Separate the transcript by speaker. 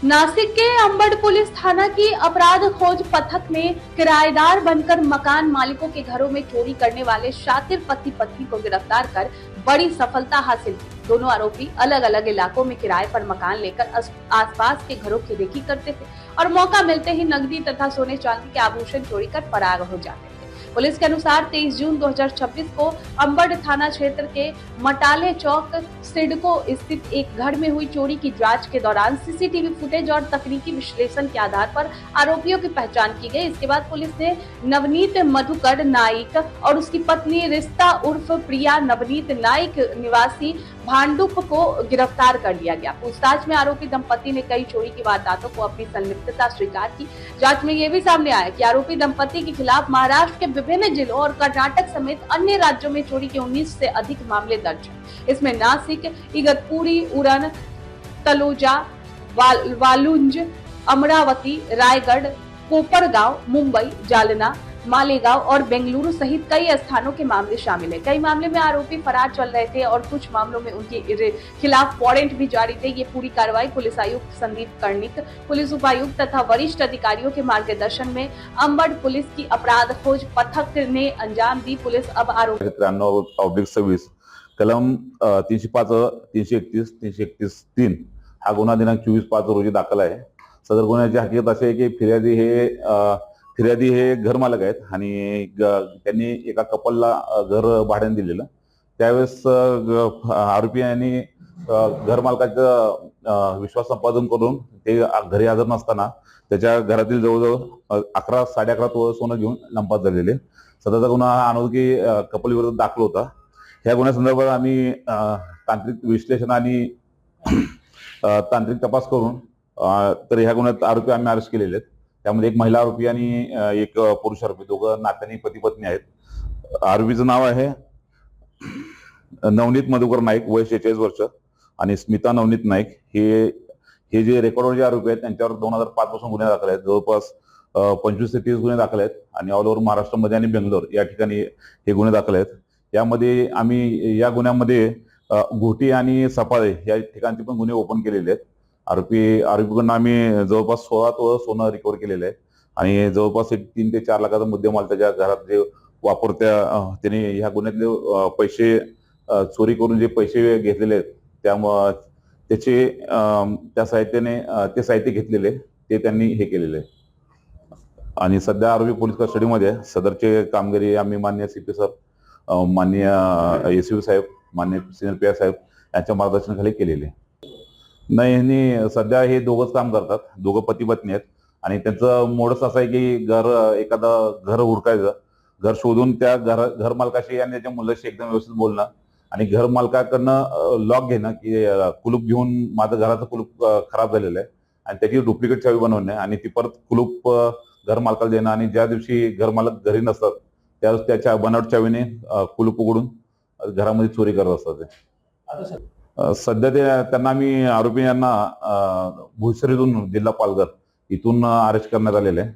Speaker 1: नासिक के Ambad police थाना की अपराध खोज पथक ने किराएदार बनकर मकान मालिकों के घरों में चोरी करने वाले शातिर पति पत्नी को गिरफ्तार कर बड़ी सफलता हासिल की। दोनों आरोपी अलग अलग इलाकों में किराए पर मकान लेकर आसपास के घरों की रेकी करते थे और मौका मिलते ही नकदी तथा सोने चांदी के आभूषण चोरी कर फरार हो जाते थे। पुलिस के अनुसार 23 जून 2026 को अंबड थाना क्षेत्र के मटाले चौक सिडको स्थित एक घर में हुई चोरी की जांच के दौरान सीसीटीवी फुटेज और तकनीकी विश्लेषण के आधार पर आरोपियों की पहचान की गई। इसके बाद पुलिस ने नवनीत मधुकर नाइक और उसकी पत्नी रिश्ता उर्फ प्रिया नवनीत नाइक निवासी भांडुप को गिरफ्तार कर लिया गया। पूछताछ में आरोपी दंपति ने कई चोरी की वारदातों को अपनी संलिप्तता स्वीकार की। जांच में यह भी सामने आया कि आरोपी दंपति के खिलाफ महाराष्ट्र के विभिन्न जिलों और कर्नाटक समेत अन्य राज्यों में चोरी के 19 से अधिक मामले दर्ज हैं। इसमें नासिक, इगतपुरी, उरण, तलोजा, वालुंज, अमरावती, रायगढ़, कोपरगांव, मुंबई, जालना, मालेगांव और बेंगलुरु सहित कई स्थानों के मामले शामिल हैं। कई मामले में आरोपी फरार चल रहे थे और कुछ मामलों में उनके खिलाफ वारंट भी जारी थे। ये पूरी कार्रवाई पुलिस आयुक्त संदीप कर्णिक, पुलिस उपायुक्त तथा वरिष्ठ अधिकारियों के मार्गदर्शन में अंबड पुलिस की अपराध खोज पथक ने अंजाम दी। पुलिस अब आरोपी
Speaker 2: 93/26 कलम 305, 331, 331-3 हा गुन्हा दिनांक 24/5 रोजी दाखल आहे। सदर गुन्ह्याची हकीकत अशी आहे की फिर्यादी हे घर मालक आहेत आणि त्यांनी एका कपलला घर भाड्याने दिलेलं। त्यावेळेस आरोपी यांनी घर मालकाचं विश्वास संपादन करून ते घरी हजर नसताना त्याच्या घरातील जवळजवळ 11, 11.5 तोळे सोनं घेऊन लंपास झालेले। सदरचा गुन्हा हा अनोळखी कपल विरुद्ध दाखल होता। ह्या गुन्ह्यासंदर्भात आम्ही तांत्रिक विश्लेषण आणि तांत्रिक तपास करून तर ह्या गुन्ह्यात आरोपी आम्ही अरेस्ट केलेले आहेत। त्यामध्ये एक महिला आरोपी आणि एक पुरुष आरोपी, दोघं नात्याने पती पत्नी आहेत। आरोपीचं नाव आहे नवनीत मधुकर नाईक, वय 46 वर्ष, आणि स्मिता नवनीत नाईक। हे जे रेकॉर्डवर जे आरोपी आहेत त्यांच्यावर 2005 पासून गुन्हे दाखल आहेत। जवळपास 25 ते 30 गुन्हे दाखल आहेत आणि ऑल ओव्हर महाराष्ट्रामध्ये आणि बेंगलोर या ठिकाणी हे गुन्हे दाखल आहेत। यामध्ये आम्ही या गुन्ह्यामध्ये घोटी आणि सफाळे या ठिकाणचे पण गुन्हे ओपन केलेले आहेत। आरोपीकडून आम्ही जवळपास 16 तोळे सोनं रिकव्हर केलेलं आहे आणि जवळपास 3 ते 4 लाखाचा मुद्देमाल त्याच्या घरात जे त्याने ह्या गुन्ह्यातले पैसे चोरी करून जे पैसे घेतलेले आहेत त्यामुळे त्याचे त्या साहित्याने ते साहित्य घेतलेले ते त्यांनी हे केलेले आहे आणि सध्या आरोपी पोलीस कस्टडीमध्ये आहे। सदरचे कामगिरी आम्ही माननीय सीपी सर, माननीय एसपी साहेब, माननीय सिनियर पीआय साहेब यांच्या मार्गदर्शनाखाली केलेले। नाही, यांनी सध्या हे दोघंच काम करतात, दोघं पती पत्नी आहेत आणि त्यांचं मोडच असं आहे की एखादं घर हुडकायचं, घर शोधून त्या घर मालकाशी आणि त्याच्या मुलाशी एकदम व्यवस्थित बोलणं आणि घर मालकाकडनं लॉक घेणं की कुलूप घेऊन माझं घराचं कुलूप खराब झालेलं आहे आणि त्याची डुप्लिकेट चावी बनवणे आणि ती परत कुलूप घर मालकाला देणं आणि ज्या दिवशी घर मालक घरी नसतात त्यावेळेस त्याच्या बनावट चावीने कुलूप उघडून घरामध्ये चोरी करत असतात। सध्या त्यांना आम्ही आरोपी यांना भुसरीतून, जिल्हा पालघर इथून अरेस्ट करण्यात आलेले आहे।